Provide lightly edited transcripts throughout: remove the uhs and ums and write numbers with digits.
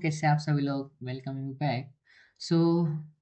कैसे आप सभी लोग वेलकम यू बैक। सो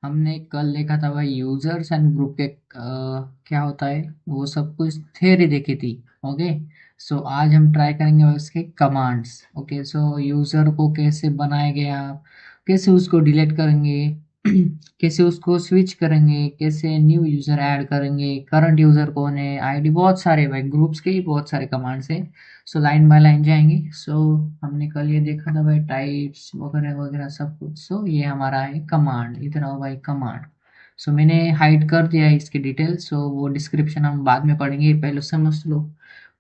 हमने कल देखा था भाई यूजर्स एंड ग्रुप के क्या होता है वो सब कुछ थ्योरी देखी थी। ओके। सो आज हम ट्राई करेंगे भाई उसके कमांड्स। ओके। सो यूजर को कैसे बनाएंगे आप, कैसे उसको डिलीट करेंगे कैसे उसको स्विच करेंगे, कैसे न्यू यूजर ऐड करेंगे, करंट यूजर कौन है, आईडी, बहुत सारे भाई ग्रुप्स के ही बहुत सारे कमांड्स हैं। सो लाइन बाय लाइन जाएंगे। सो हमने कल ये देखा था भाई टाइप्स वगैरह वगैरह सब कुछ। सो ये हमारा है कमांड, इधर आओ भाई कमांड। सो मैंने हाइड कर दिया है इसकी डिटेल्स, सो वो डिस्क्रिप्शन हम बाद में पढ़ेंगे, पहले समझ लो।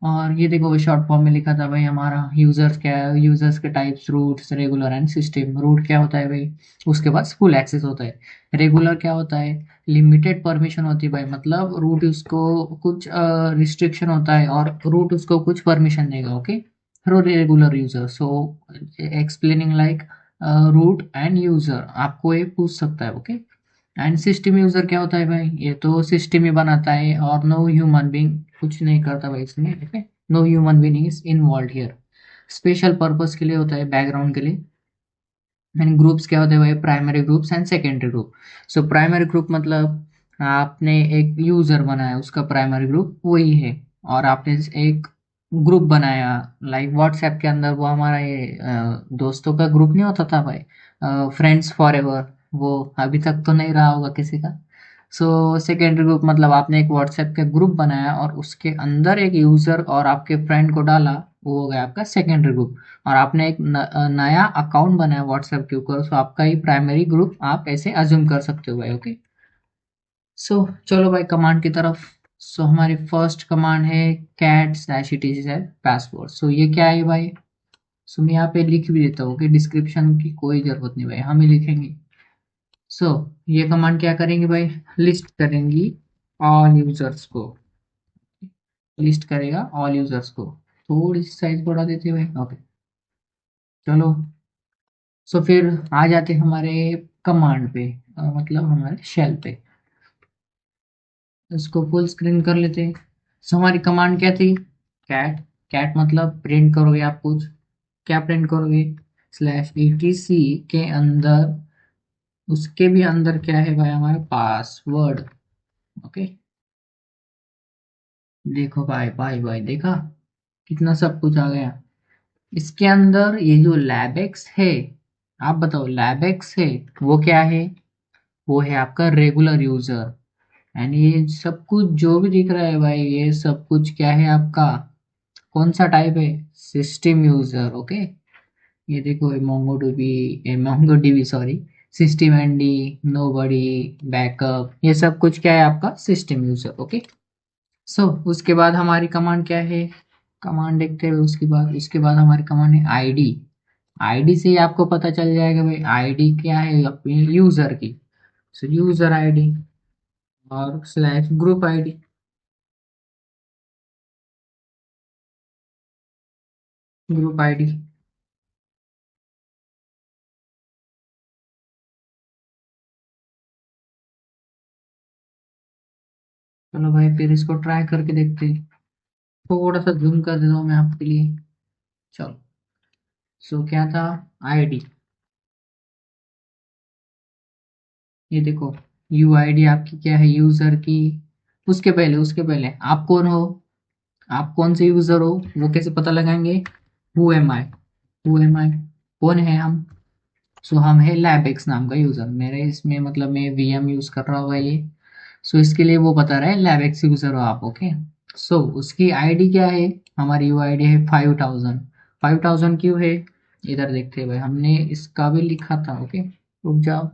और ये देखो शॉर्ट फॉर्म में लिखा था भाई हमारा यूजर्स क्या है, यूजर्स के types roots regular and system. Root क्या होता है भाई, उसके पास फुल एक्सेस होता है। रेगुलर क्या होता है, लिमिटेड परमिशन होती है भाई, मतलब रूट उसको कुछ रिस्ट्रिक्शन होता है और रूट उसको कुछ परमिशन देगा। Okay. For regular user, so explaining like root and user, आपको ये पूछ सकता है। ओके। एंड सिस्टम यूजर क्या होता है भाई, ये तो सिस्टम ही बनाता है और नो ह्यूमन बीइंग कुछ नहीं करता भाई इसमें। Okay. No human being is involve here. Special purpose के लिए होता है, बैकग्राउंड के लिए। एंड ग्रुप्स क्या होते हैं भाई, primary groups and secondary group. So primary group मतलब आपने एक यूजर बनाया, उसका प्राइमरी ग्रुप वही है। और आपने एक ग्रुप बनाया लाइक व्हाट्सएप के अंदर, वो हमारा ये दोस्तों का ग्रुप नहीं होता था भाई, फ्रेंड्स फॉर एवर, वो अभी तक तो नहीं रहा होगा किसी का। सो सेकेंडरी ग्रुप मतलब आपने एक व्हाट्सएप का ग्रुप बनाया और उसके अंदर एक यूजर और आपके फ्रेंड को डाला, वो हो गया आपका सेकेंडरी ग्रुप। और आपने एक नया अकाउंट बनाया व्हाट्सएप के ऊपर, सो आपका ही प्राइमरी ग्रुप आप ऐसे अज्यूम कर सकते हो भाई। ओके। सो चलो भाई कमांड की तरफ। सो हमारी फर्स्ट कमांड है कैट स्लैश etc पासवर्ड। सो ये क्या है भाई, सो मैं यहाँ पे लिख भी देता हूँ कि डिस्क्रिप्शन की कोई जरूरत नहीं भाई, हम ही लिखेंगे। सो ये कमांड क्या करेंगे भाई, लिस्ट करेंगी ऑल यूजर्स को, लिस्ट करेगा ऑल यूजर्स को। थोड़ी सी साइज बढ़ा देते हैं भाई। ओके। चलो। सो फिर आ जाते हमारे कमांड पे, मतलब हमारे शेल पे। इसको फुल स्क्रीन कर लेते हैं। सो हमारी कमांड क्या थी, कैट। कैट मतलब प्रिंट करोगे आप कुछ, क्या प्रिंट करोगे, स्लैश etc के अंदर, उसके भी अंदर क्या है भाई हमारा पासवर्ड। ओके। देखो भाई भाई भाई देखा, कितना सब कुछ आ गया। इसके अंदर ये जो लैबेक्स है, आप बताओ लैबेक्स है वो क्या है, वो है आपका रेगुलर यूजर। एंड ये सब कुछ जो भी दिख रहा है भाई, ये सब कुछ क्या है आपका, कौन सा टाइप है, सिस्टम यूजर। ओके। ये देखो Mongo DB, Mongo DB sorry, system एनडी, नोबडी, बैकअप, ये सब कुछ क्या है आपका सिस्टम यूजर। ओके। सो उसके बाद हमारी कमांड क्या है, कमांड देखते हैं उसके बाद हमारी कमांड है आईडी। आईडी से ही आपको पता चल जाएगा भाई आईडी क्या है अपनी यूजर की। सो यूजर आईडी और slash group ID. Group ID. चलो भाई फिर इसको ट्राई करके देखते हैं। थोड़ा सा जूम कर देता हूँ मैं आपके लिए। चलो। सो क्या था, आईडी। ये देखो यूआईडी आपकी क्या है यूजर की। उसके पहले आप कौन हो, आप कौन से यूजर हो, वो कैसे पता लगाएंगे, who am I, who am I, कौन है हम। सो हम है लैबेक्स नाम का यूजर, मेरे इसमें मतलब मैं वीएम यूज कर रहा हूँ ये। सो इसके लिए वो बता रहा है लैबेक्स यूजर हो आप। ओके। सो उसकी आईडी क्या है, हमारी यू आईडी है 5000। 5000 क्यों है, इधर देखते हैं भाई, हमने इसका भी लिखा था। ओके रुक जाओ।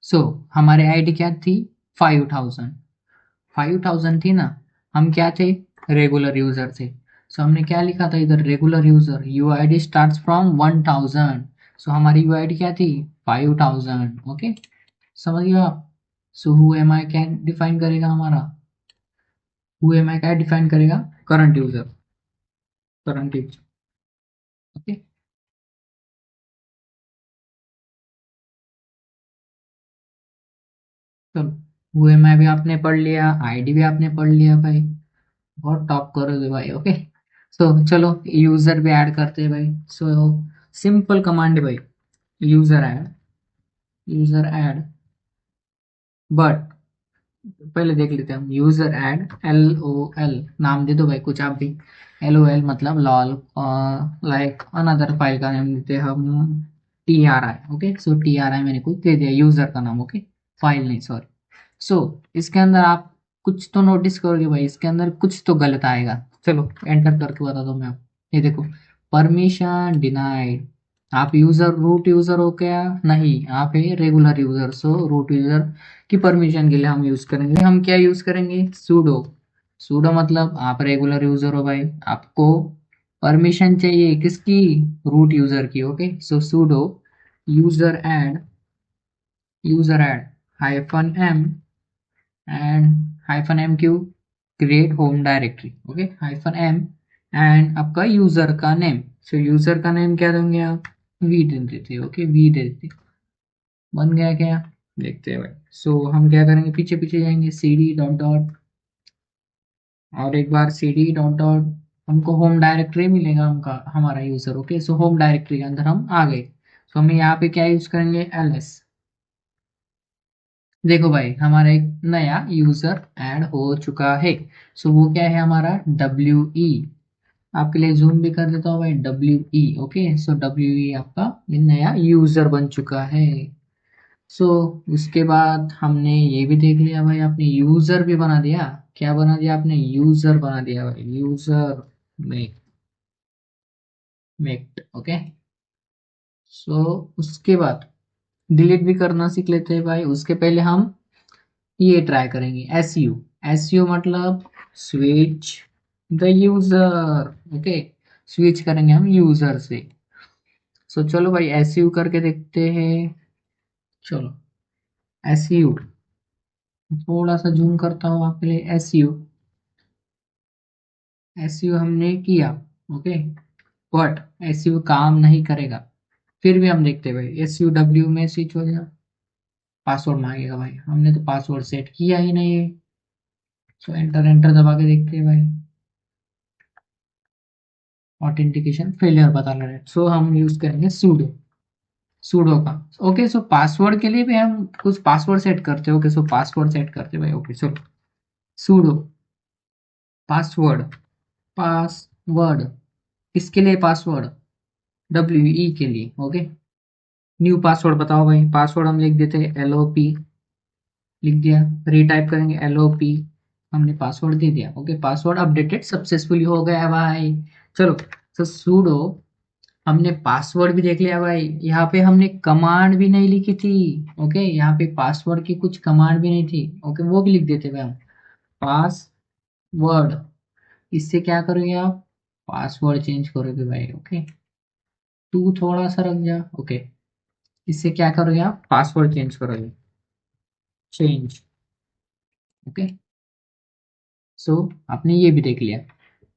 सो हमारे आईडी क्या थी, 5000। 5000 थी ना, हम क्या थे, रेगुलर यूजर थे। सो हमने क्या लिखा था इधर, regular user you I D start from 1000। सो हमारी यू आई डी क्या थी, 5000। ओके। समझ गए आप। सो हु एम आई क्या डिफाइन करेगा हमारा, हु एम आई क्या डिफाइन करेगा, current user, current user. Okay. चलो हु एम आई भी आपने पढ़ लिया, आईडी भी आपने पढ़ लिया भाई, बहुत टॉप करोगे भाई। ओके। सो चलो यूजर भी ऐड करते हैं भाई। सो सिंपल कमांड है भाई, यूजर ऐड बट पहले देख लेते हैं हम। यूजर ऐड LOL, नाम दे दो भाई कुछ आप भी। LOL मतलब लॉल, लाइक अनदर फाइल का नाम देते हैं हम TRI। ओके, सो TRI मैंने कुछ दे दिया यूजर का नाम। ओके, फाइल नहीं, सॉरी। सो इसके अंदर आप कुछ तो नोटिस करोगे भाई, इसके अंदर कुछ तो गलत आएगा। चलो एंटर करके बता दो मैं आपको। ये देखो, परमिशन डिनाइड। आप यूजर रूट यूजर हो क्या? नहीं, आप है regular user. So root user की परमिशन के लिए हम यूज करेंगे, हम क्या यूज करेंगे? सूडो। सूडो मतलब आप रेगुलर यूजर हो भाई, आपको परमिशन चाहिए किसकी? रूट यूजर की। Okay, so pseudo user add -m and -m Q create home directory. Okay, -m and आपका यूजर का नेम। सो यूजर का नेम क्या देंगे आप? वी दे देते। ओके, वी दे देते। बन गया क्या? देखते हैं भाई। सो हम क्या करेंगे, पीछे पीछे जाएंगे, cd डॉट डॉट और एक बार cd डॉट डॉट, हमको होम डायरेक्टरी मिलेगा हमका, हमारा user. Okay, so home directory के अंदर हम आ गए। सो हम यहाँ पे क्या यूज करेंगे? ls। देखो भाई, हमारा एक नया यूजर ऐड हो चुका है। सो वो क्या है हमारा? WE। आपके लिए जूम भी कर देता हूँ भाई, WE। ओके, सो WE आपका ये नया यूजर बन चुका है। सो उसके बाद हमने ये भी देख लिया भाई, आपने यूजर भी बना दिया। क्या बना दिया आपने? यूजर बना दिया भाई, यूजर मेक। ओके, सो उसके बाद डिलीट भी करना सीख लेते हैं भाई। उसके पहले हम ये ट्राई करेंगे, SU मतलब switch the user. Okay, switch करेंगे हम यूजर से। सो चलो भाई SU करके देखते हैं। चलो SU, थोड़ा सा जूम करता हूँ आपके लिए। SU हमने किया। ओके, बट SU काम नहीं करेगा। फिर भी हम देखते हैं भाई, SUW में स्विच हो जाए, पासवर्ड मांगेगा भाई, हमने तो पासवर्ड सेट किया ही नहीं है। सो एंटर एंटर दबा के देखते हैं भाई, ऑथेंटिकेशन फेलियर बता रहा है। सो हम यूज करेंगे सूडो, सूडो का। ओके, सो पासवर्ड के लिए भी हम कुछ पासवर्ड सेट करते हैं। ओके, सो पासवर्ड सेट करते हैं भाई। ओके, चलो सूडो पासवर्ड, पासवर्ड किसके लिए? पासवर्ड WE के लिए। ओके, न्यू पासवर्ड बताओ भाई। पासवर्ड हम लिख देते हैं LOP, लिख दिया। रीटाइप करेंगे LOP, हमने पासवर्ड दे दिया। ओके, पासवर्ड अपडेटेड सक्सेसफुली हो गया भाई। चलो, तो सूडो, हमने पासवर्ड भी देख लिया भाई। यहाँ पे हमने कमांड भी नहीं लिखी थी। ओके, यहाँ पे पासवर्ड की कुछ कमांड भी नहीं थी। ओके, वो भी लिख देते भाई हम। पासवर्ड, इससे क्या करोगे आप? पासवर्ड चेंज करोगे भाई। ओके, तू थोड़ा सा रख जा। ओके, इससे क्या करोगे आप? पासवर्ड चेंज करोगे, चेंज। ओके, सो आपने ये भी देख लिया।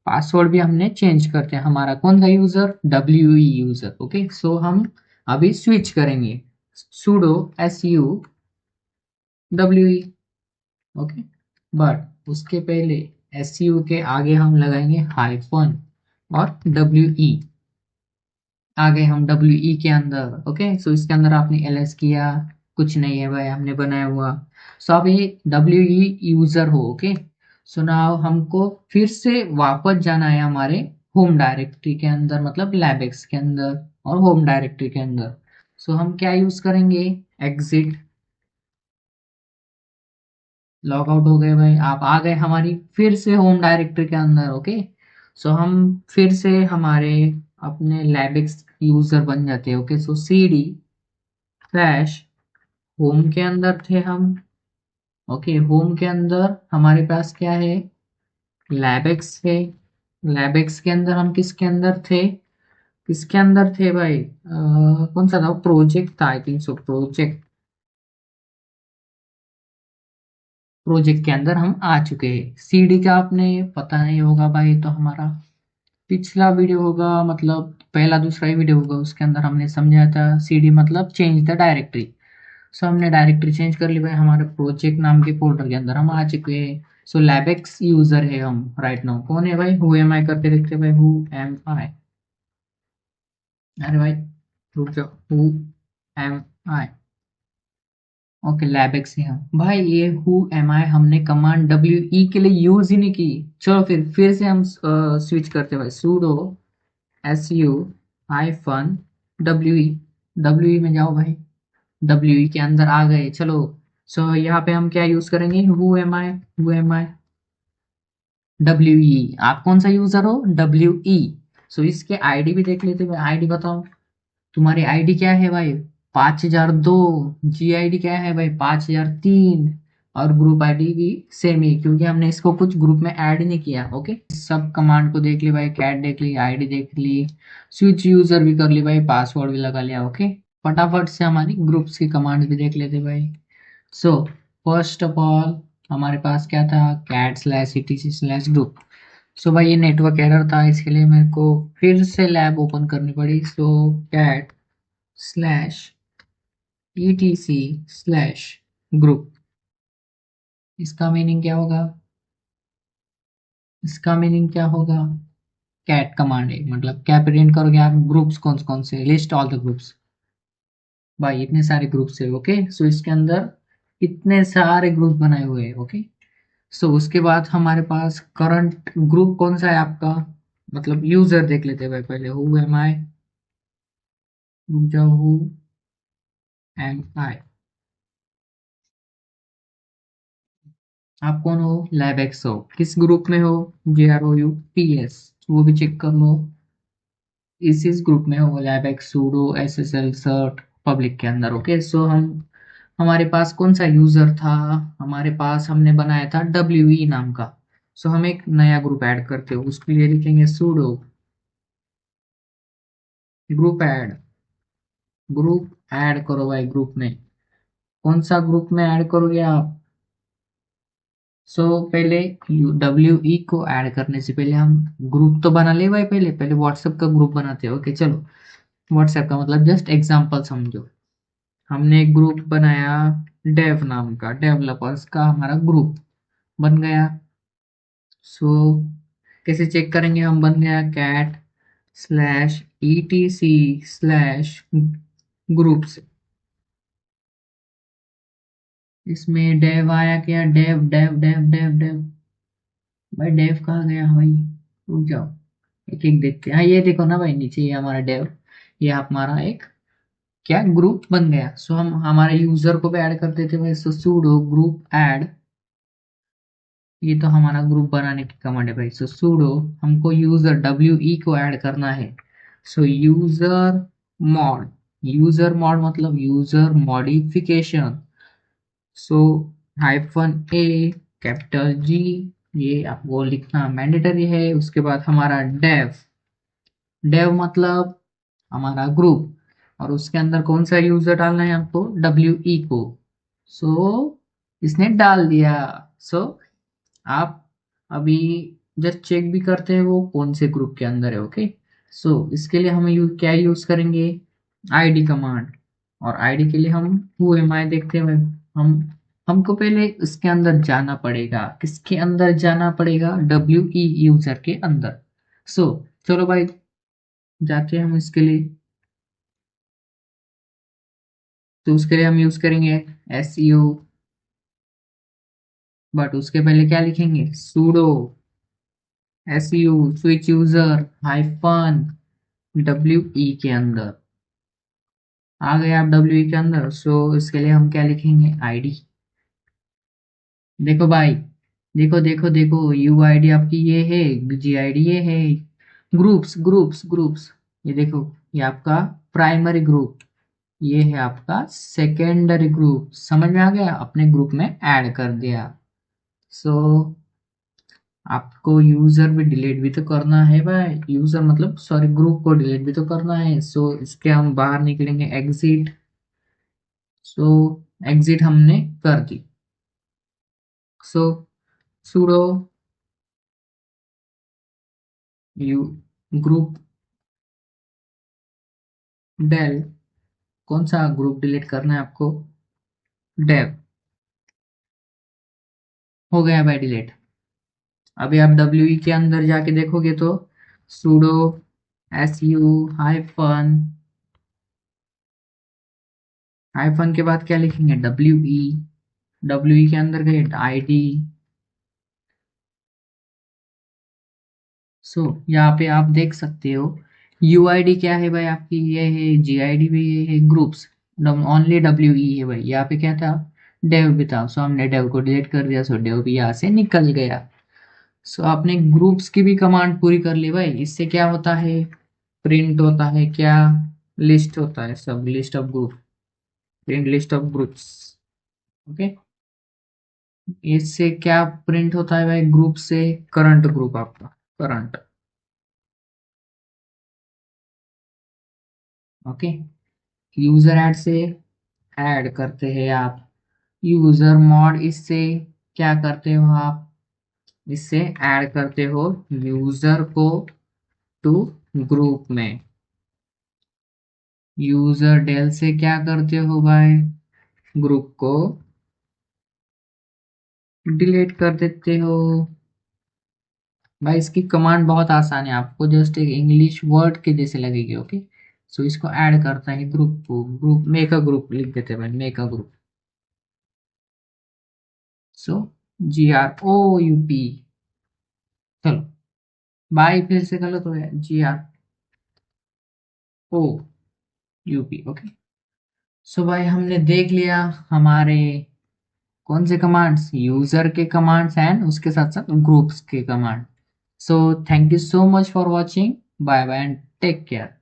पासवर्ड भी हमने चेंज करते हैं, हमारा कौन सा यूजर? WE user. ओके, सो हम अभी स्विच करेंगे, sudo SUWE। ओके, बट उसके पहले SU के आगे हम लगाएंगे हाइफन और WE। आ गए हम WE के अंदर। ओके, सो इसके अंदर आपने LS किया, कुछ नहीं है भाई हमने बनाया हुआ। सो अब ये WE यूजर हो। ओके, सो नाउ हमको फिर से वापस जाना है हमारे होम डायरेक्टरी के अंदर, मतलब लैबएक्स के अंदर और होम डायरेक्टरी के अंदर। सो हम क्या यूज करेंगे? एग्जिट, लॉग आउट हो गए भाई, आप आ गए हमारी फिर से होम डायरेक्टरी के अंदर। ओके, सो हम फिर से हमारे अपने लैबिक्स यूजर बन जाते हैं। ओके, सो CD फ्लैश होम के अंदर थे हम। ओके, होम के अंदर हमारे पास क्या है? लैबिक्स है। लैबिक्स के अंदर हम किसके अंदर थे? किसके अंदर थे भाई? कौन सा था? प्रोजेक्ट था, आई थिंक सो। प्रोजेक्ट के अंदर हम आ चुके हैं। CD का आपने पता नहीं होगा भाई, तो हमारा पिछला वीडियो होगा, मतलब पहला दूसरा ही वीडियो होगा, उसके अंदर हमने समझाया था CD मतलब चेंज द डायरेक्टरी। सो हमने डायरेक्टरी चेंज कर ली भाई, हमारे प्रोजेक्ट नाम के फोल्डर के अंदर हम आ चुके हैं। सो लैबएक्स यूजर है हम राइट नाउ। कौन है भाई? हु एम आई करके देखते हैं भाई, हु एम आई। अरे भाई रुक जाओ, हु एम आई। ओके लैबेक्स है भाई, ये हु एम आई हमने कमांड डब्ल्यू ई के लिए यूज ही नहीं की। चलो फिर से हम स्विच करते हैं भाई, sudo su hyphen W E. W E में जाओ भाई, डब्ल्यू ई के अंदर आ गए। चलो सो यहाँ पे हम क्या यूज करेंगे, who am I W E. आप कौन सा यूजर हो, डब्ल्यू ई। सो इसके आईडी भी देख लेते हैं, आईडी बताओ तुम्हारी आईडी क्या है भाई, 5002। जी आईडी क्या है भाई, 5003। और ग्रुप आईडी भी सेम ही, क्योंकि हमने इसको कुछ ग्रुप में ऐड ही नहीं किया। ओके सब कमांड को देख ली भाई, कैट देख ली, आईडी देख ली, स्विच यूजर भी कर ली भाई, पासवर्ड भी लगा लिया। ओके फटाफट से हमारी ग्रुप्स की कमांड भी देख लेते भाई। सो फर्स्ट ऑफ ऑल हमारे पास क्या था, cat slash etc slash group. So भाई ये नेटवर्क एरर था, इसके लिए मेरे को फिर से लैब ओपन करनी पड़ी। So cat slash etc slash group, इसका मीनिंग क्या होगा, इसका मीनिंग क्या होगा, कैट कमांड है, मतलब क्या प्रिंट करोगे आप, ग्रुप्स कौन कौन से, लिस्ट ऑल द ग्रुप्स। भाई इतने सारे ग्रुप्स है। ओके सो इसके अंदर इतने सारे ग्रुप बनाए हुए हैं। ओके सो उसके बाद हमारे पास करंट ग्रुप कौन सा है आपका, मतलब यूजर देख लेते हैं भाई पहले, हु एम आई, रुक जाओ, हु एम आई। आप कौन हो, लैबएक्स हो, किस ग्रुप में हो, GROUPS, वो भी चेक कर लो। इस ग्रुप में हो लैबएक्स सूडो SSL सर्ट पब्लिक के अंदर। ओके सो हम हमारे पास कौन सा यूजर था, हमारे पास हमने बनाया था WE नाम का। सो हम एक नया ग्रुप ऐड करते हो, उसके लिए लिखेंगे pseudo group add. Group add करो भाई, ग्रुप में कौन सा ग्रुप में ऐड करोगे आप। सो पहले WE को ऐड करने से पहले हम ग्रुप तो बना ले भाई, पहले पहले व्हाट्सएप का ग्रुप बनाते हैं। ओके चलो व्हाट्सएप का मतलब जस्ट एग्जांपल समझो। हमने एक ग्रुप बनाया डेव नाम का, डेवलपर्स का हमारा ग्रुप बन गया। सो कैसे चेक करेंगे, हम बन गया cat slash etc slash groups. इसमें डेव आया क्या, dev dev dev dev dev, भाई डेव कहाँ गया भाई, रुक जाओ एक एक देखते हैं। हाँ ये देखो ना भाई, नीचे ये हमारा डेव, ये हमारा एक क्या ग्रुप बन गया। सो हम हमारे यूजर को भी ऐड कर देते भाई। सो sudo ग्रुप ऐड, ये तो हमारा ग्रुप बनाने की कमांड है भाई। सो sudo हमको यूजर WE को ऐड करना है। सो यूजर मॉड मतलब user modification. So -A capital G, ये आपको लिखना मैंडेटरी है। उसके बाद हमारा डेव, डेव मतलब हमारा ग्रुप, और उसके अंदर कौन सा यूजर डालना है आपको, WE को। सो इसने डाल दिया। सो आप अभी जब चेक भी करते हैं वो कौन से ग्रुप के अंदर है। ओके सो इसके लिए हम क्या यूज करेंगे, आईडी कमांड। और आईडी के लिए हम हु एम आई देखते हैं। हम हमको पहले इसके अंदर जाना पड़ेगा, किसके अंदर जाना पड़ेगा, WE यूजर के अंदर। सो चलो भाई जाते हैं हम इसके लिए। तो उसके लिए हम यूज करेंगे SEO, बट उसके पहले क्या लिखेंगे, sudo SEO switch user hyphen WE के अंदर। आ गए आप WE के अंदर। सो इसके लिए हम क्या लिखेंगे, आईडी। देखो भाई, देखो देखो देखो, UID आपकी ये है, GID ये है, ग्रुप्स ग्रुप्स ग्रुप्स, ये देखो, ये आपका प्राइमरी ग्रुप, ये है आपका सेकेंडरी ग्रुप। समझ में आ गया, अपने ग्रुप में ऐड कर दिया। सो आपको यूजर भी डिलीट भी तो करना है भाई, यूजर मतलब सॉरी ग्रुप को डिलीट भी तो करना है। सो इसके हम बाहर निकलेंगे, एग्जिट। सो एग्जिट हमने कर दी। सो sudo यू ग्रुप डेल, कौन सा ग्रुप डिलीट करना है आपको, डेव, हो गया भाई डिलीट। अभी आप WE के अंदर जाके देखोगे तो sudo SU हाइफन, हाइफन के बाद क्या लिखेंगे, WE, WE के अंदर गए ID। सो यहाँ पे आप देख सकते हो UID क्या है भाई आपकी, ये है GID भी, ये है ग्रुप्स, ओनली WE है भाई। यहाँ पे क्या था, डेव भी था, सो हमने डेव को डिलीट कर दिया, सो डेव भी यहाँ से निकल गया। सो आपने ग्रुप्स की भी कमांड पूरी कर ली भाई। इससे क्या होता है, प्रिंट होता है क्या, लिस्ट होता है, सब list of group, print list of groups. Okay, इससे क्या प्रिंट होता है भाई, ग्रुप से करंट ग्रुप आपका, करंट। ओके, यूजर ऐड से ऐड करते हैं आप यूजर मॉड, इससे क्या करते हो आप, इससे ऐड करते हो यूजर को टू ग्रुप में। यूजर डेल से क्या करते हो भाई, ग्रुप को डिलीट कर देते हो भाई। इसकी कमांड बहुत आसान है, आपको जस्ट एक इंग्लिश वर्ड के जैसे लगेगी। ओके, सो इसको ऐड करता है ग्रुप को, ग्रुप मेक अ ग्रुप लिख देते हैं भाई, make a group. So GROUP, चलो बाय, फिर से गलत हो गया, GROUP। ओके, सो भाई हमने देख लिया हमारे कौन से कमांड्स, यूजर के कमांड्स एंड उसके साथ साथ ग्रुप्स के command. So thank you so much for watching, bye bye and take care.